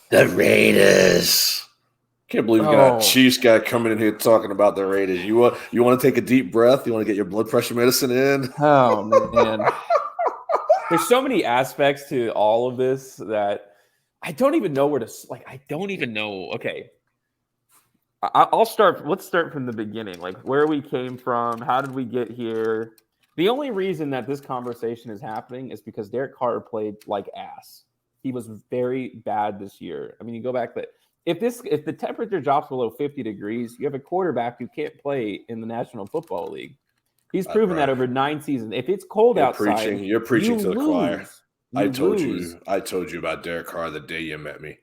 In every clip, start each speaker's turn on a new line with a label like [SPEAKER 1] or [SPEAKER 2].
[SPEAKER 1] The Raiders. Can't believe we got a
[SPEAKER 2] Oh,
[SPEAKER 1] Chiefs guy coming in here talking about the Raiders. You want to take a deep breath? You want to get your blood pressure medicine in?
[SPEAKER 2] oh man. There's so many aspects to all of this that I don't even know where to like. I don't even know. Okay, I'll start. Let's start from the beginning. Like where we came from. How did we get here? The only reason that this conversation is happening is because Derek Carr played like ass. He was very bad this year. I mean, you go back that if the temperature drops below 50 degrees, you have a quarterback who can't play in the National Football League. He's proven that
[SPEAKER 1] Right.
[SPEAKER 2] over 9 seasons. If it's cold outside,
[SPEAKER 1] You're
[SPEAKER 2] you
[SPEAKER 1] preaching to the choir.
[SPEAKER 2] lose. You lose.
[SPEAKER 1] I told you about Derek Carr the day you met me.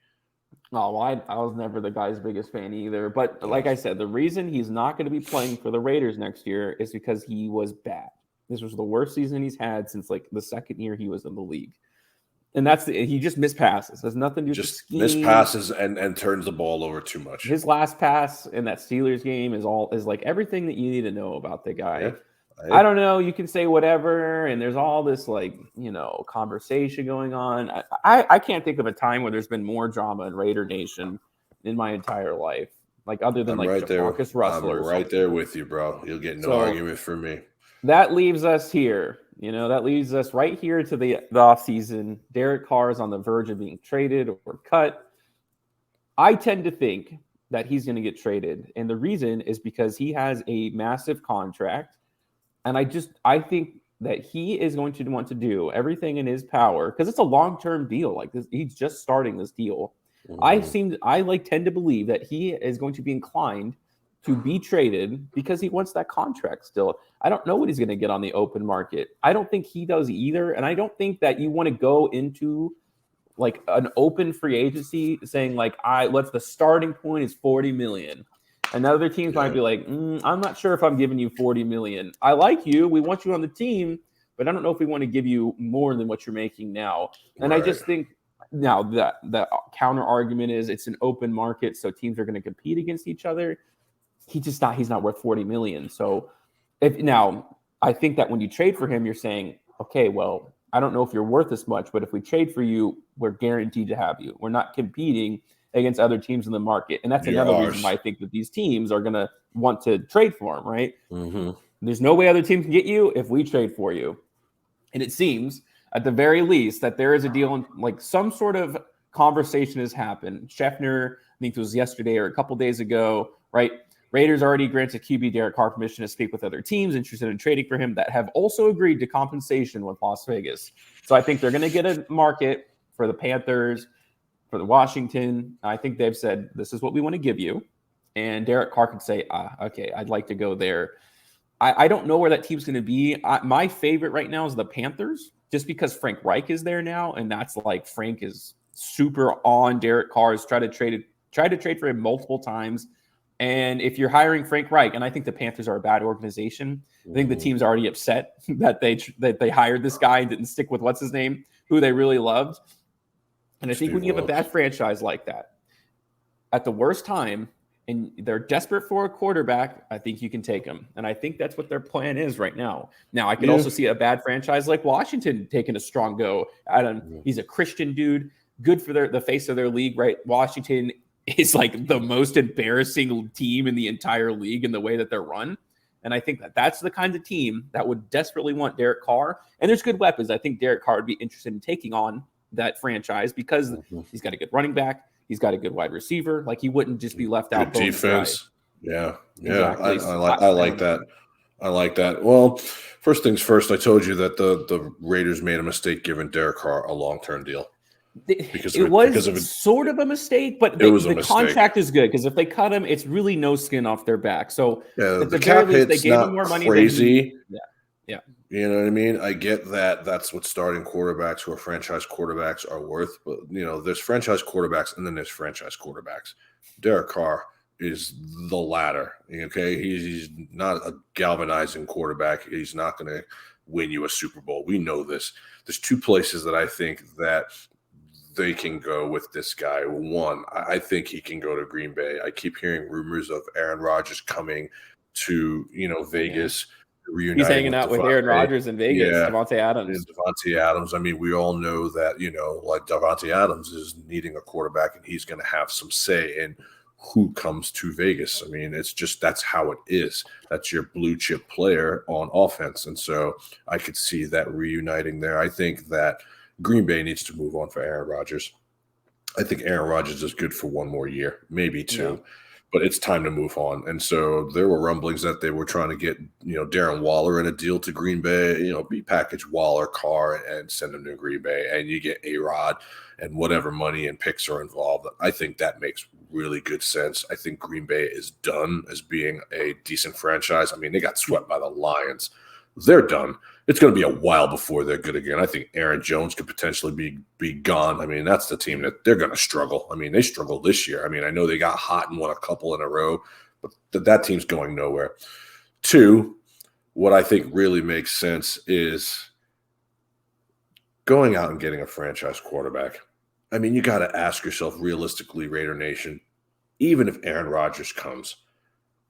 [SPEAKER 2] Oh, well, I was never the guy's biggest fan either. But
[SPEAKER 1] Yeah.
[SPEAKER 2] like I said, the reason he's not going to be playing for the Raiders next year is because he was bad. This was the worst season he's had since like the second year he was in the league. And he just missed passes. There's nothing to do with the
[SPEAKER 1] Just
[SPEAKER 2] scheme.
[SPEAKER 1] missed passes and turns the ball over too much.
[SPEAKER 2] His last pass in that Steelers game is like everything that you need to know about the guy.
[SPEAKER 1] Yeah.
[SPEAKER 2] I don't know. You can say whatever, and there's all this like conversation going on. I can't think of a time where there's been more drama in Raider Nation in my entire life, like other than like Jamarcus Russell.
[SPEAKER 1] I'm right there with you, bro. You'll get no argument from me.
[SPEAKER 2] That leaves us here. That leaves us right here to the offseason. Derek Carr is on the verge of being traded or cut. I tend to think that he's going to get traded, and the reason is because he has a massive contract. And I think that he is going to want to do everything in his power because it's a long-term deal. Like this, he's just starting this deal.
[SPEAKER 1] Mm-hmm.
[SPEAKER 2] I tend to believe that he is going to be inclined to be traded because he wants that contract still. I don't know what he's going to get on the open market. I don't think he does either. And I don't think that you want to go into like an open free agency saying like, the starting point is 40 million. And other teams might be like, I'm not sure if I'm giving you 40 million. I like you. We want you on the team, but I don't know if we want to give you more than what you're making now. And I just think now that the counter argument is it's an open market, so teams are going to compete against each other. He's not worth 40 million. So I think that when you trade for him, you're saying, okay, well, I don't know if you're worth as much, but if we trade for you, we're guaranteed to have you. We're not competing against other teams in the market. And that's another reason why I think that these teams are going to want to trade for him, right?
[SPEAKER 1] Mm-hmm.
[SPEAKER 2] There's no way other teams can get you if we trade for you. And it seems, at the very least, that there is a deal, and like some sort of conversation has happened. Scheffner, I think it was yesterday or a couple days ago, right? Raiders already granted QB Derek Carr permission to speak with other teams interested in trading for him that have also agreed to compensation with Las Vegas. So I think they're going to get a market for the Panthers, for the Washington. I think they've said, this is what we want to give you. And Derek Carr can say, okay, I'd like to go there. I don't know where that team's going to be. My favorite right now is the Panthers, just because Frank Reich is there now. And that's like Frank is super on Derek Carr, has tried to trade for him multiple times. And if you're hiring Frank Reich, and I think the Panthers are a bad organization, I think the team's already upset that they hired this guy and didn't stick with what's his name, who they really loved. And I think when you have a bad franchise like that, at the worst time, and they're desperate for a quarterback, I think you can take them. And I think that's what their plan is right now. Now, I could also see a bad franchise like Washington taking a strong go at him. He's a Christian dude, good for the face of their league, right? Washington is like the most embarrassing team in the entire league in the way that they're run. And I think that that's the kind of team that would desperately want Derek Carr. And there's good weapons. I think Derek Carr would be interested in taking on that franchise because he's got a good running back. He's got a good wide receiver. Like he wouldn't just be left out.
[SPEAKER 1] Good defense. Yeah.
[SPEAKER 2] Exactly.
[SPEAKER 1] I like that. I like that. Well, first things first, I told you that the Raiders made a mistake giving Derek Carr a long-term deal.
[SPEAKER 2] It was sort of a mistake, but the contract is good because if they cut him, it's really no skin off their back. So
[SPEAKER 1] yeah, the cap hit's they gave him more money crazy.
[SPEAKER 2] Yeah.
[SPEAKER 1] You know what I mean? I get that. That's what starting quarterbacks who are franchise quarterbacks are worth. But, there's franchise quarterbacks and then there's franchise quarterbacks. Derek Carr is the latter. Okay? He's not a galvanizing quarterback. He's not going to win you a Super Bowl. We know this. There's two places that I think that they can go with this guy. One, I think he can go to Green Bay. I keep hearing rumors of Aaron Rodgers coming to, Vegas.
[SPEAKER 2] He's
[SPEAKER 1] reuniting
[SPEAKER 2] hanging
[SPEAKER 1] with
[SPEAKER 2] out with Aaron
[SPEAKER 1] Devontae.
[SPEAKER 2] Rodgers in Vegas,
[SPEAKER 1] Yeah,
[SPEAKER 2] Devontae
[SPEAKER 1] and
[SPEAKER 2] Adams.
[SPEAKER 1] Devontae Adams. I mean, we all know that, like Devontae Adams is needing a quarterback, and he's going to have some say in who comes to Vegas. I mean, it's just that's how it is. That's your blue chip player on offense. And so I could see that reuniting there. I think that Green Bay needs to move on for Aaron Rodgers. I think Aaron Rodgers is good for one more year, maybe two, but it's time to move on. And so there were rumblings that they were trying to get, Darren Waller in a deal to Green Bay, package Waller, Carr, and send him to Green Bay, and you get A-Rod and whatever money and picks are involved. I think that makes really good sense. I think Green Bay is done as being a decent franchise. I mean, they got swept by the Lions. They're done. It's going to be a while before they're good again. I think Aaron Jones could potentially be gone. I mean, that's the team that they're going to struggle. I mean, they struggled this year. I mean, I know they got hot and won a couple in a row, but that team's going nowhere. Two, what I think really makes sense is going out and getting a franchise quarterback. I mean, you got to ask yourself realistically, Raider Nation, even if Aaron Rodgers comes,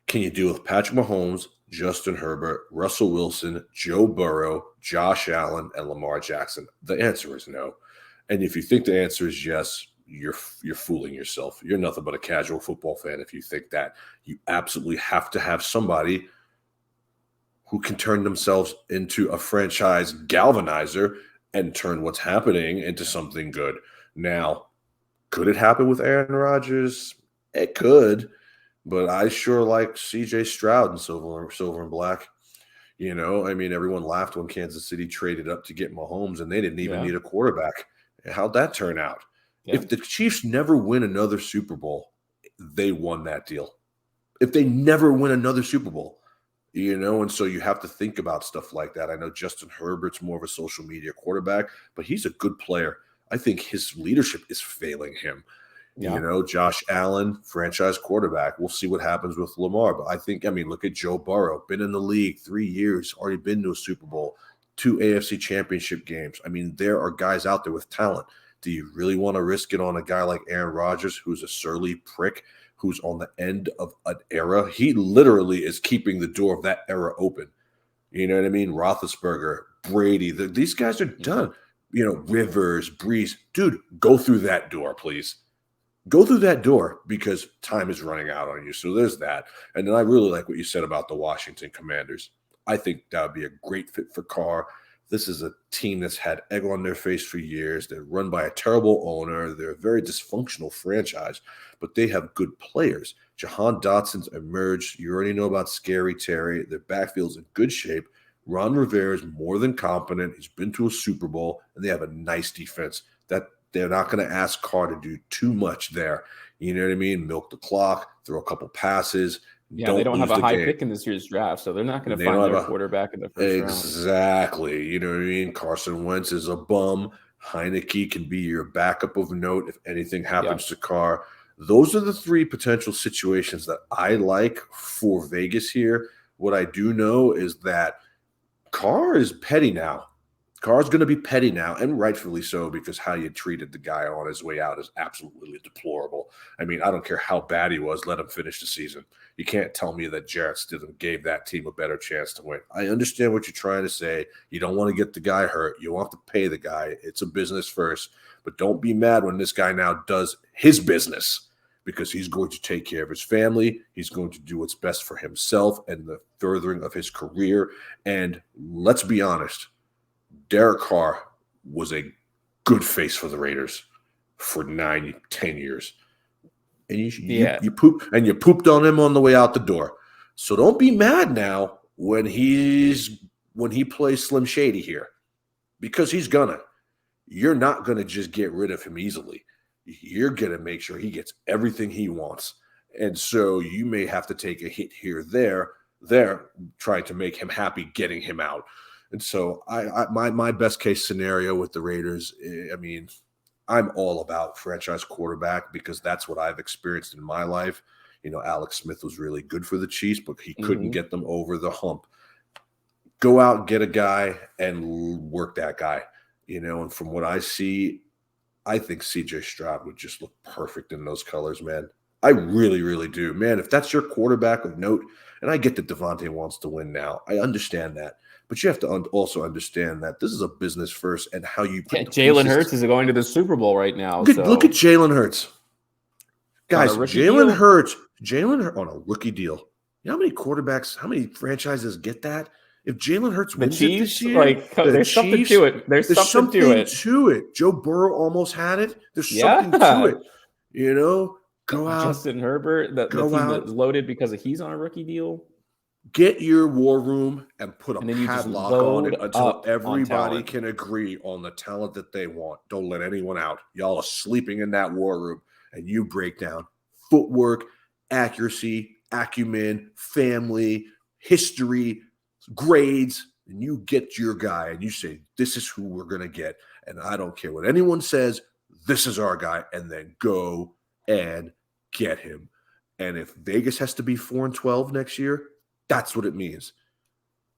[SPEAKER 1] can you deal with Patrick Mahomes, Justin Herbert, Russell Wilson, Joe Burrow, Josh Allen, and Lamar Jackson? The answer is no. And if you think the answer is yes, you're fooling yourself. You're nothing but a casual football fan if you think that. You absolutely have to have somebody who can turn themselves into a franchise galvanizer and turn what's happening into something good. Now, could it happen with Aaron Rodgers? It could. But I sure like CJ Stroud in silver and black. I mean, everyone laughed when Kansas City traded up to get Mahomes, and they didn't even need a quarterback. How'd that turn out? Yeah. If the Chiefs never win another Super Bowl, they won that deal. If they never win another Super Bowl, and so you have to think about stuff like that. I know Justin Herbert's more of a social media quarterback, but he's a good player. I think his leadership is failing him. Yeah. Josh Allen, franchise quarterback. We'll see what happens with Lamar. But look at Joe Burrow. Been in the league 3 years, already been to a Super Bowl, 2 AFC championship games. I mean, there are guys out there with talent. Do you really want to risk it on a guy like Aaron Rodgers, who's a surly prick, who's on the end of an era? He literally is keeping the door of that era open. You know what I mean? Roethlisberger, Brady, these guys are done. Rivers, Breeze. Dude, go through that door, please. Go through that door because time is running out on you. So there's that. And then I really like what you said about the Washington Commanders. I think that would be a great fit for Carr. This is a team that's had egg on their face for years. They're run by a terrible owner. They're a very dysfunctional franchise, but they have good players. Jahan Dotson's emerged. You already know about Scary Terry. Their backfield's in good shape. Ron Rivera is more than competent. He's been to a Super Bowl, and they have a nice defense. That they're not going to ask Carr to do too much there. You know what I mean? Milk the clock, throw a couple passes.
[SPEAKER 2] Yeah, they don't have a high pick in this year's draft, so they're not going to find their quarterback in the first round.
[SPEAKER 1] Exactly. You know what I mean? Carson Wentz is a bum. Heineke can be your backup of note if anything happens to Carr. Those are the 3 potential situations that I like for Vegas here. What I do know is that Carr is petty now. Carr's going to be petty now, and rightfully so, because how you treated the guy on his way out is absolutely deplorable. I mean, I don't care how bad he was. Let him finish the season. You can't tell me that Jarrett Stidham gave that team a better chance to win. I understand what you're trying to say. You don't want to get the guy hurt. You want to pay the guy. It's a business first. But don't be mad when this guy now does his business, because he's going to take care of his family. He's going to do what's best for himself and the furthering of his career. And let's be honest, Derek Carr was a good face for the Raiders for 9-10 years. And you pooped on him on the way out the door. So don't be mad now when he plays Slim Shady here, because he's gonna. You're not gonna just get rid of him easily. You're gonna make sure he gets everything he wants. And so you may have to take a hit here, there, trying to make him happy, getting him out. And so my best case scenario with the Raiders, I mean, I'm all about franchise quarterback because that's what I've experienced in my life. Alex Smith was really good for the Chiefs, but he couldn't get them over the hump. Go out and get a guy and work that guy, and from what I see, I think CJ Stroud would just look perfect in those colors, man. I really, really do. Man, if that's your quarterback of note, and I get that Devontae wants to win now. I understand that. But you have to also understand that this is a business first and how you put
[SPEAKER 2] Yeah,
[SPEAKER 1] the
[SPEAKER 2] Jalen
[SPEAKER 1] pieces.
[SPEAKER 2] Hurts is going to the Super Bowl right now.
[SPEAKER 1] Look at Jalen Hurts.
[SPEAKER 2] On a
[SPEAKER 1] Guys,
[SPEAKER 2] rookie deal?
[SPEAKER 1] Jalen Hurts on a rookie deal. You know how many quarterbacks, how many franchises get that? If Jalen Hurts
[SPEAKER 2] The
[SPEAKER 1] wins it this
[SPEAKER 2] Chiefs,
[SPEAKER 1] year, the
[SPEAKER 2] there's something
[SPEAKER 1] Chiefs,
[SPEAKER 2] to it. There's
[SPEAKER 1] there's
[SPEAKER 2] something to
[SPEAKER 1] something
[SPEAKER 2] it.
[SPEAKER 1] to it. Joe Burrow almost had it. There's something to
[SPEAKER 2] Yeah.
[SPEAKER 1] it. You know, go out,
[SPEAKER 2] Justin Herbert, the
[SPEAKER 1] go
[SPEAKER 2] team
[SPEAKER 1] out,
[SPEAKER 2] that's loaded because he's on a rookie deal.
[SPEAKER 1] get your war room and put a
[SPEAKER 2] And then you just
[SPEAKER 1] padlock on it
[SPEAKER 2] load
[SPEAKER 1] until
[SPEAKER 2] up on
[SPEAKER 1] everybody
[SPEAKER 2] talent.
[SPEAKER 1] can agree on the talent that they want. Don't let anyone out. Y'all are sleeping in that war room, and you break down footwork, accuracy, acumen, family, history, grades, and you get your guy and you say, this is who we're going to get. And I don't care what anyone says, this is our guy, and then go and get him. And if Vegas has to be 4-12 next year, that's what it means.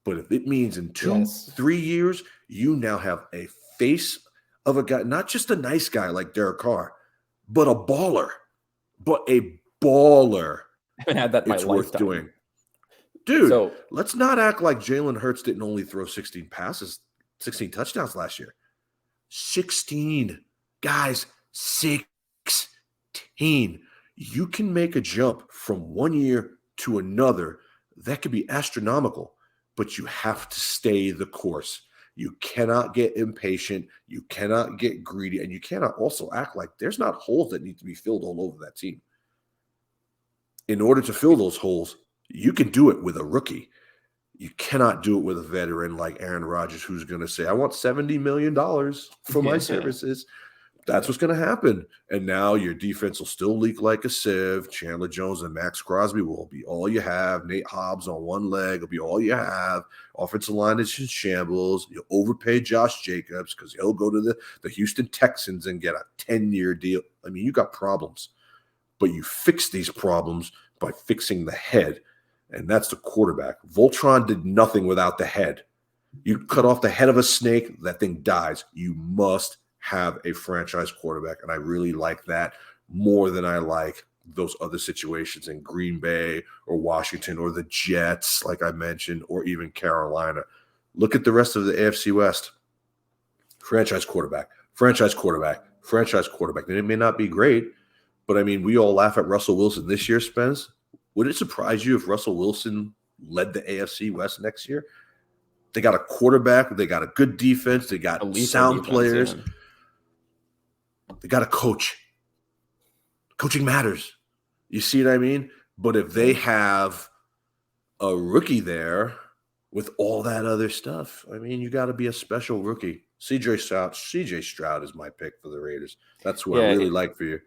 [SPEAKER 1] But if it means in 2-3 years, you now have a face of a guy, not just a nice guy like Derek Carr, but a baller.
[SPEAKER 2] I haven't had that in my
[SPEAKER 1] It's worth
[SPEAKER 2] lifetime.
[SPEAKER 1] doing. Dude, let's not act like Jalen Hurts didn't only throw 16 touchdowns last year. 16. Guys, 16. You can make a jump from one year to another. That could be astronomical, but you have to stay the course. You cannot get impatient. You cannot get greedy. And you cannot also act like there's not holes that need to be filled all over that team. In order to fill those holes, you can do it with a rookie. You cannot do it with a veteran like Aaron Rodgers, who's going to say, I want $70 million for my services. That's what's going to happen. And now your defense will still leak like a sieve. Chandler Jones and Max Crosby will be all you have. Nate Hobbs on one leg will be all you have. Offensive line is in shambles. You'll overpay Josh Jacobs because he'll go to the Houston Texans and get a 10-year deal. I mean, you got problems. But you fix these problems by fixing the head, and that's the quarterback. Voltron did nothing without the head. You cut off the head of a snake, that thing dies. You must have a franchise quarterback, and I really like that more than I like those other situations in Green Bay or Washington or the Jets, like I mentioned, or even Carolina. Look at the rest of the AFC West. Franchise quarterback. And it may not be great, but I mean, we all laugh at Russell Wilson this year, Spence. Would it surprise you if Russell Wilson led the AFC West next year? They got a quarterback. They got a good defense. They got sound players. Yeah. They got a coach. Coaching matters. You see what I mean? But if they have a rookie there with all that other stuff, I mean, you got to be a special rookie. CJ Stroud is my pick for the Raiders. That's who I really like for you.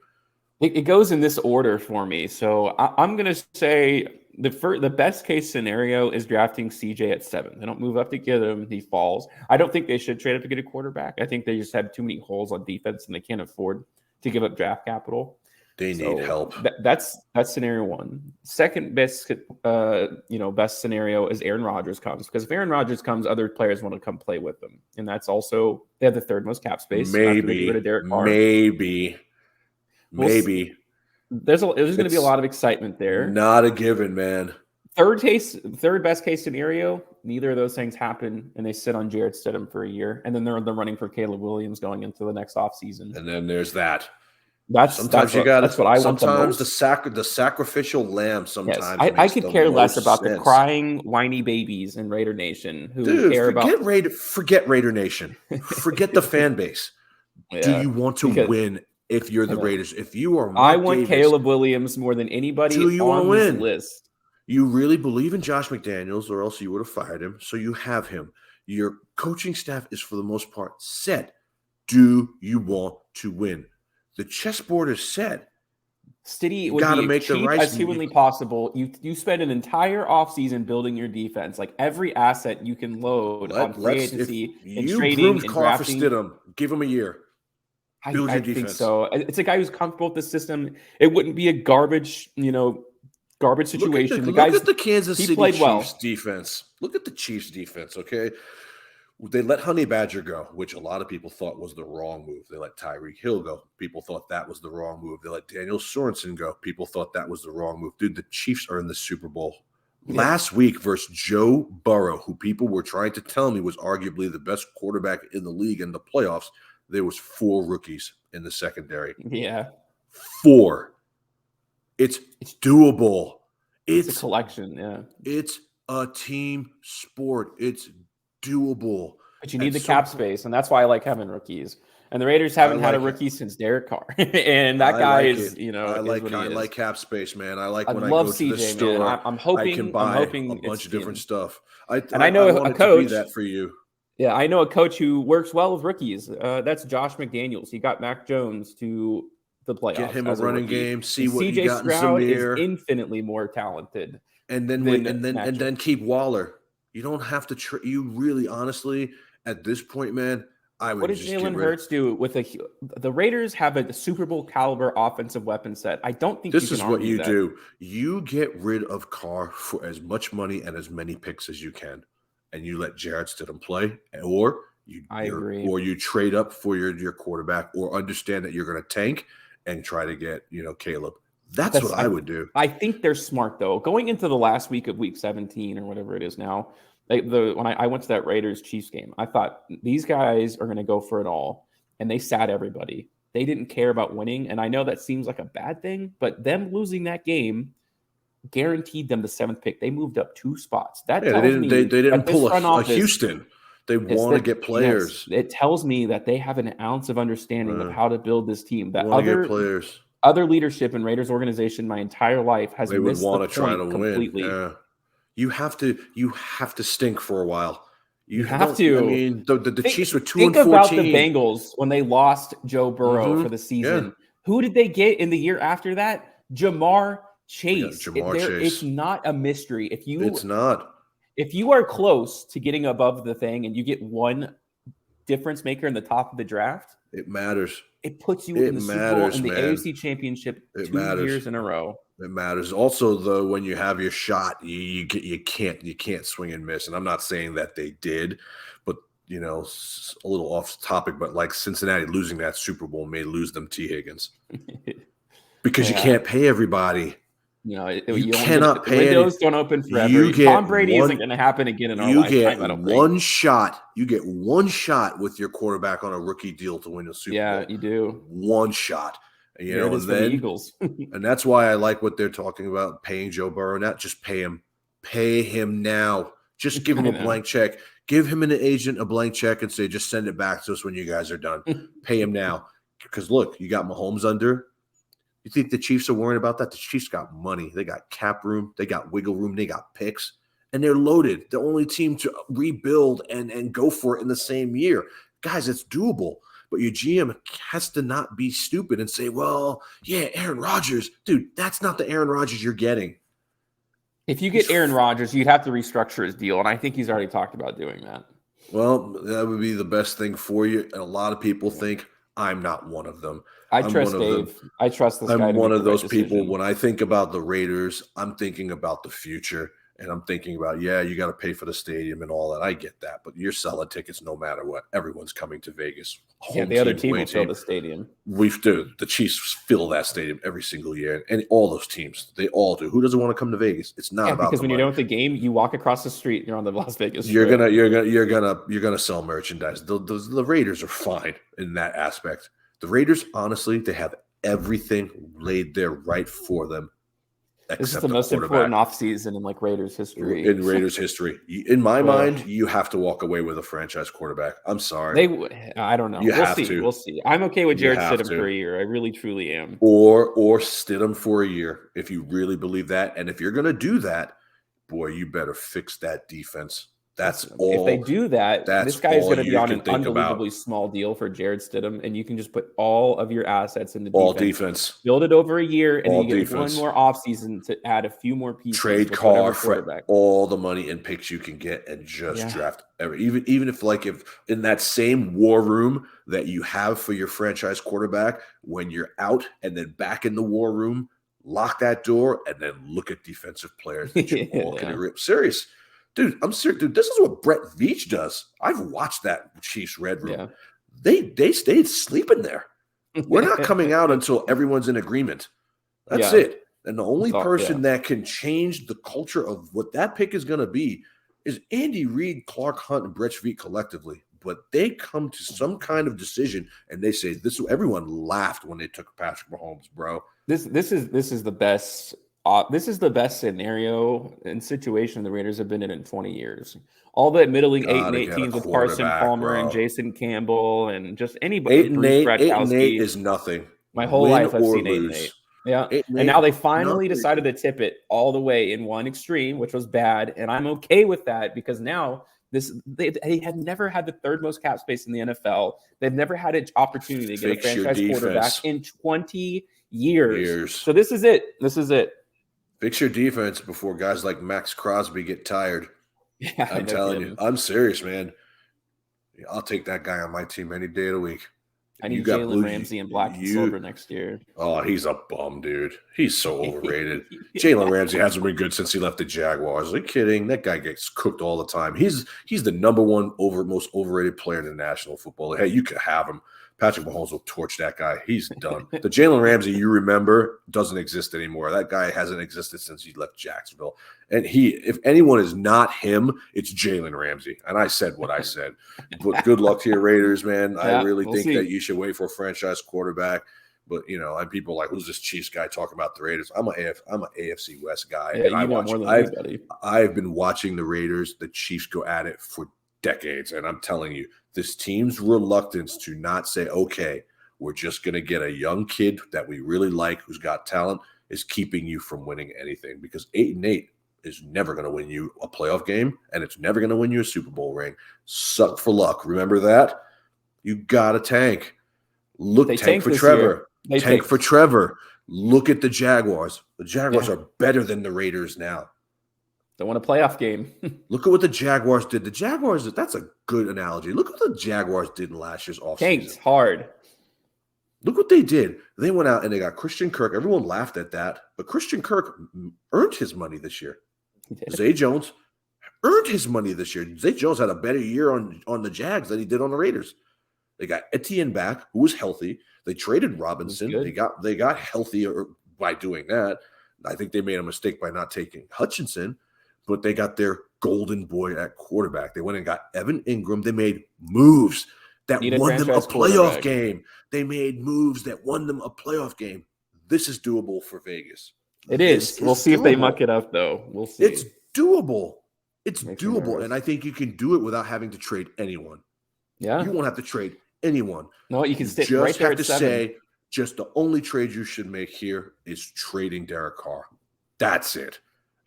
[SPEAKER 2] It goes in this order for me. So I'm going to say the best case scenario is drafting CJ at 7. They don't move up to get him. He falls. I don't think they should trade up to get a quarterback. I think they just have too many holes on defense and they can't afford to give up draft capital.
[SPEAKER 1] They need help.
[SPEAKER 2] That's scenario one. Second best, best scenario is Aaron Rodgers comes, because if Aaron Rodgers comes, other players want to come play with them, and that's also they have the third most cap space.
[SPEAKER 1] Maybe
[SPEAKER 2] get rid of Derek Carr.
[SPEAKER 1] Maybe.
[SPEAKER 2] There's going to be a lot of excitement there.
[SPEAKER 1] Not a given, man.
[SPEAKER 2] Third best case scenario, neither of those things happen, and they sit on Jarrett Stidham for a year, and then they're running for Caleb Williams going into the next offseason.
[SPEAKER 1] And then there's that.
[SPEAKER 2] That's what I want.
[SPEAKER 1] Sometimes the sacrificial lamb. Sometimes
[SPEAKER 2] yes, I could care less about the crying, whiny babies in Raider Nation who care about.
[SPEAKER 1] Forget Raider Nation. Forget the fan base. Yeah, do you want to win? If you're the Raiders, if you are,
[SPEAKER 2] I want Caleb Williams more than anybody on this list.
[SPEAKER 1] You really believe in Josh McDaniels, or else you would have fired him. So you have him. Your coaching staff is, for the most part, set. Do you want to win? The chessboard is set.
[SPEAKER 2] Stiddy would be make cheap as humanly possible. You spend an entire offseason building your defense, like every asset you can load on free agency and trading and drafting.
[SPEAKER 1] Stidham, give him a year.
[SPEAKER 2] I think so. It's a guy who's comfortable with the system. It wouldn't be a garbage situation.
[SPEAKER 1] Look at the Kansas City Chiefs defense. Look at the Chiefs defense, okay? They let Honey Badger go, which a lot of people thought was the wrong move. They let Tyreek Hill go. People thought that was the wrong move. They let Daniel Sorensen go. People thought that was the wrong move. Dude, the Chiefs are in the Super Bowl. Last week versus Joe Burrow, who people were trying to tell me was arguably the best quarterback in the league in the playoffs, there was 4 rookies in the secondary.
[SPEAKER 2] Yeah.
[SPEAKER 1] 4. It's doable.
[SPEAKER 2] It's a collection, yeah.
[SPEAKER 1] It's a team sport. It's doable.
[SPEAKER 2] But you need the cap space, and that's why I like having rookies. And the Raiders haven't had a rookie since Derek Carr, and that guy is,
[SPEAKER 1] I like cap space, man. I like when I
[SPEAKER 2] love
[SPEAKER 1] go
[SPEAKER 2] CJ,
[SPEAKER 1] to the store.
[SPEAKER 2] Man. I'm hoping
[SPEAKER 1] I can buy a bunch of different stuff. I
[SPEAKER 2] know a coach
[SPEAKER 1] to be that for you.
[SPEAKER 2] Yeah, I know a coach who works well with rookies. That's Josh McDaniels. He got Mac Jones to the playoffs.
[SPEAKER 1] Get him a running game. See what
[SPEAKER 2] CJ
[SPEAKER 1] you got
[SPEAKER 2] Stroud
[SPEAKER 1] in Samir.
[SPEAKER 2] is infinitely more talented.
[SPEAKER 1] And then keep Waller. You don't have to. You really, honestly, at this point, man, I would.
[SPEAKER 2] What does Jalen Hurts do with the Raiders have a Super Bowl caliber offensive weapon set? I don't think
[SPEAKER 1] this is what you do. You get rid of Carr for as much money and as many picks as you can, and you let Jarrett Stidham play, or you trade up for your quarterback, or understand that you're going to tank and try to get Caleb. That's what I would do.
[SPEAKER 2] I think they're smart though. Going into the last week of Week 17 or whatever it is now, when I went to that Raiders Chiefs game, I thought these guys are going to go for it all, and they sat everybody. They didn't care about winning, and I know that seems like a bad thing, but them losing that game guaranteed them the 7th pick. They moved up 2 spots. That tells me
[SPEAKER 1] they didn't pull a Houston. They want to get players.
[SPEAKER 2] Yes, it tells me that they have an ounce of understanding of how to build this team. That other leadership in Raiders organization my entire life has missed the point completely.
[SPEAKER 1] Yeah. You have to stink for a while.
[SPEAKER 2] You have to.
[SPEAKER 1] I mean, the Chiefs were 2-14.
[SPEAKER 2] Think about the Bengals when they lost Joe Burrow for the season.
[SPEAKER 1] Yeah.
[SPEAKER 2] Who did they get in the year after that? Jamar Chase. It's not a mystery.
[SPEAKER 1] It's not.
[SPEAKER 2] If you are close to getting above the thing and you get one difference maker in the top of the draft,
[SPEAKER 1] it matters.
[SPEAKER 2] It puts you in the Super Bowl and the AFC Championship 2 years in a row.
[SPEAKER 1] It matters. Also, though, when you have your shot, you can't swing and miss. And I'm not saying that they did, but a little off topic. But like Cincinnati losing that Super Bowl may lose them T. Higgins because you can't pay everybody.
[SPEAKER 2] You
[SPEAKER 1] cannot pay.
[SPEAKER 2] Windows don't open forever. Tom Brady isn't going to happen again in our lifetime. I don't think.
[SPEAKER 1] One shot. You get one shot with your quarterback on a rookie deal to win a Super Bowl.
[SPEAKER 2] Yeah, you do.
[SPEAKER 1] One shot. And then
[SPEAKER 2] the Eagles.
[SPEAKER 1] And that's why I like what they're talking about, paying Joe Burrow. Not just pay him. Pay him now. Just give him a blank check. Give him an agent a blank check and say, just send it back to us when you guys are done. Pay him now. Because look, you got Mahomes under. You think the Chiefs are worried about that? The Chiefs got money. They got cap room. They got wiggle room. They got picks. And they're loaded. The only team to rebuild and go for it in the same year. Guys, it's doable. But your GM has to not be stupid and say, well, yeah, Aaron Rodgers. Dude, that's not the Aaron Rodgers you're getting.
[SPEAKER 2] If you get Aaron Rodgers, you'd have to restructure his deal. And I think he's already talked about doing that.
[SPEAKER 1] Well, that would be the best thing for you. And a lot of people think I'm not one of them.
[SPEAKER 2] I trust Dave. I trust this guy.
[SPEAKER 1] I'm one of those people. When I think about the Raiders, I'm thinking about the future. And I'm thinking about, you got to pay for the stadium and all that. I get that. But you're selling tickets no matter what. Everyone's coming to Vegas.
[SPEAKER 2] The other team will fill the stadium.
[SPEAKER 1] The Chiefs fill that stadium every single year. And all those teams, they all do. Who doesn't want to come to Vegas? It's not about
[SPEAKER 2] because when you're done with the game, you walk across the street and you're on the Las Vegas Strip.
[SPEAKER 1] You're gonna sell merchandise. The Raiders are fine in that aspect. The Raiders, honestly, they have everything laid there right for them.
[SPEAKER 2] This is the most important offseason in Raiders history.
[SPEAKER 1] In Raiders history. In my mind, you have to walk away with a franchise quarterback. I'm sorry.
[SPEAKER 2] I don't know. We'll see. I'm okay with Jarrett Stidham for a year. I really, truly am.
[SPEAKER 1] Or Stidham for a year, if you really believe that. And if you're going to do that, boy, you better fix that defense. That's all.
[SPEAKER 2] If they do that, this guy is going to be on an unbelievably small deal for Jarrett Stidham, and you can just put all of your assets into
[SPEAKER 1] all defense.
[SPEAKER 2] Build it over a year, and then you get one more offseason to add a few more pieces.
[SPEAKER 1] Trade Carr for all the money and picks you can get, and just draft even if in that same war room that you have for your franchise quarterback, when you're out and then back in the war room, lock that door and then look at defensive players that you all can rip. Serious. Dude, I'm serious. Dude, this is what Brett Veach does. I've watched that Chiefs Red Room.
[SPEAKER 2] Yeah.
[SPEAKER 1] They stayed sleeping there. We're not coming out until everyone's in agreement. That's it. And the only person that can change the culture of what that pick is going to be is Andy Reid, Clark Hunt, and Brett Veach collectively. But they come to some kind of decision and they say this. Everyone laughed when they took Patrick Mahomes, bro.
[SPEAKER 2] This is the best. This is the best scenario and situation the Raiders have been in 20 years. All the middling 8-8 teams with Carson Palmer and Jason Campbell and just anybody.
[SPEAKER 1] 8-8 is nothing.
[SPEAKER 2] My whole life I've seen 8-8. Yeah, and now they finally decided to tip it all the way in one extreme, which was bad, and I'm okay with that because now they had never had the third most cap space in the NFL. They've never had an opportunity to get a franchise quarterback in 20 years. So this is it. This is it.
[SPEAKER 1] Fix your defense before guys like Max Crosby get tired.
[SPEAKER 2] Yeah,
[SPEAKER 1] I'm telling you. I'm serious, man. I'll take that guy on my team any day of the week.
[SPEAKER 2] I need Jalen Ramsey in black and silver next year.
[SPEAKER 1] Oh, he's a bum, dude. He's so overrated. Jalen Ramsey hasn't been good since he left the Jaguars. Are you kidding? That guy gets cooked all the time. He's the number one most overrated player in the National Football League. Hey, you could have him. Patrick Mahomes will torch that guy. He's done. The Jalen Ramsey you remember doesn't exist anymore. That guy hasn't existed since he left Jacksonville. And if anyone is not him, it's Jalen Ramsey. And I said what I said. But good luck to your Raiders, man. I really think that you should wait for a franchise quarterback. But, and people are like, who's this Chiefs guy talking about the Raiders? I'm an AFC West guy.
[SPEAKER 2] Yeah, and more than anybody.
[SPEAKER 1] I've been watching the Raiders, the Chiefs go at it for decades. And I'm telling you, this team's reluctance to not say, okay, we're just going to get a young kid that we really like who's got talent is keeping you from winning anything because 8-8 is never going to win you a playoff game and it's never going to win you a Super Bowl ring. Suck for luck. Remember that? You got to tank. Tank for Trevor. Tank for Trevor. Look at the Jaguars. The Jaguars are better than the Raiders now.
[SPEAKER 2] They won a playoff game.
[SPEAKER 1] Look at what the Jaguars did. The Jaguars, that's a good analogy. Look what the Jaguars did in last year's offseason.
[SPEAKER 2] Tanked hard.
[SPEAKER 1] Look what they did. They went out and they got Christian Kirk. Everyone laughed at that. But Christian Kirk earned his money this year. Zay Jones earned his money this year. Zay Jones had a better year on the Jags than he did on the Raiders. They got Etienne back, who was healthy. They traded Robinson. They got healthier by doing that. I think they made a mistake by not taking Hutchinson. But they got their golden boy at quarterback. They went and got Evan Ingram. They made moves that won them a playoff game. They made moves that won them a playoff game. This is doable for Vegas.
[SPEAKER 2] It is. We'll see if they muck it up, though. We'll see.
[SPEAKER 1] It's doable. It's doable. And I think you can do it without having to trade anyone.
[SPEAKER 2] Yeah.
[SPEAKER 1] You won't have to trade anyone.
[SPEAKER 2] No, you can sit right there at 7.
[SPEAKER 1] Say, just the only trade you should make here is trading Derek Carr. That's it.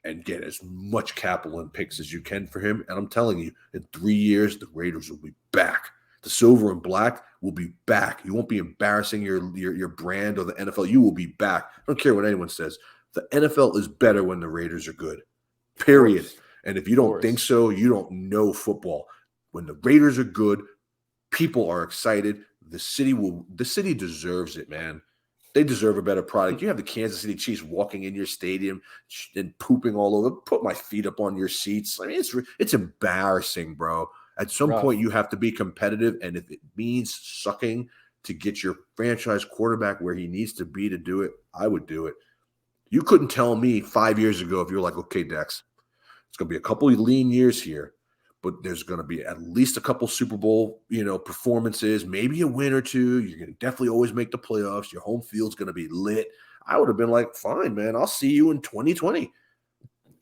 [SPEAKER 1] And get as much capital and picks as you can for him. And I'm telling you, in 3 years, the Raiders will be back. The silver and black will be back. You won't be embarrassing your brand or the NFL. You will be back. I don't care what anyone says. The NFL is better when the Raiders are good, period. And if you don't think so, you don't know football. When the Raiders are good, people are excited. The city deserves it, man. They deserve a better product. You have the Kansas City Chiefs walking in your stadium and pooping all over. Put my feet up on your seats. I mean, it's embarrassing, bro. At some point, you have to be competitive, and if it means sucking to get your franchise quarterback where he needs to be to do it, I would do it. You couldn't tell me 5 years ago if you were like, okay, Dex, it's going to be a couple of lean years here, but there's going to be at least a couple Super Bowl, performances, maybe a win or two. You're going to definitely always make the playoffs. Your home field's going to be lit. I would have been like, fine, man, I'll see you in 2020.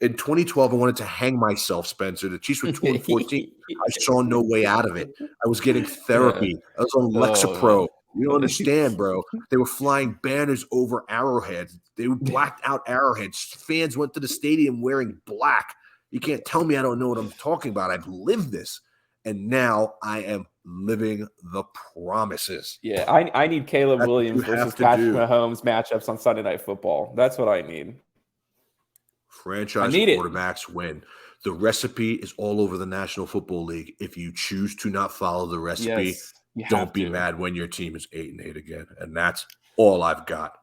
[SPEAKER 1] In 2012, I wanted to hang myself, Spencer. The Chiefs were 2-14. I saw no way out of it. I was getting therapy. I was on Lexapro. You don't understand, bro. They were flying banners over Arrowhead. They blacked out Arrowhead. Fans went to the stadium wearing black. You can't tell me I don't know what I'm talking about. I've lived this. And now I am living the promises.
[SPEAKER 2] Yeah, I need Caleb Williams versus Patrick Mahomes matchups on Sunday Night Football. That's what I need.
[SPEAKER 1] Franchise quarterbacks win. The recipe is all over the National Football League. If you choose to not follow the recipe, don't be mad when your team is 8-8 again. And that's all I've got.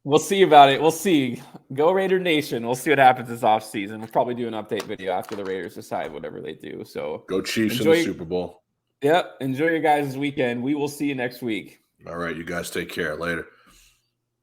[SPEAKER 2] We'll see about it. We'll see. Go Raider Nation. We'll see what happens this offseason. We'll probably do an update video after the Raiders decide whatever they do. So
[SPEAKER 1] go Chiefs in the Super Bowl.
[SPEAKER 2] Yep. Enjoy your guys' weekend. We will see you next week.
[SPEAKER 1] All right, you guys take care. Later.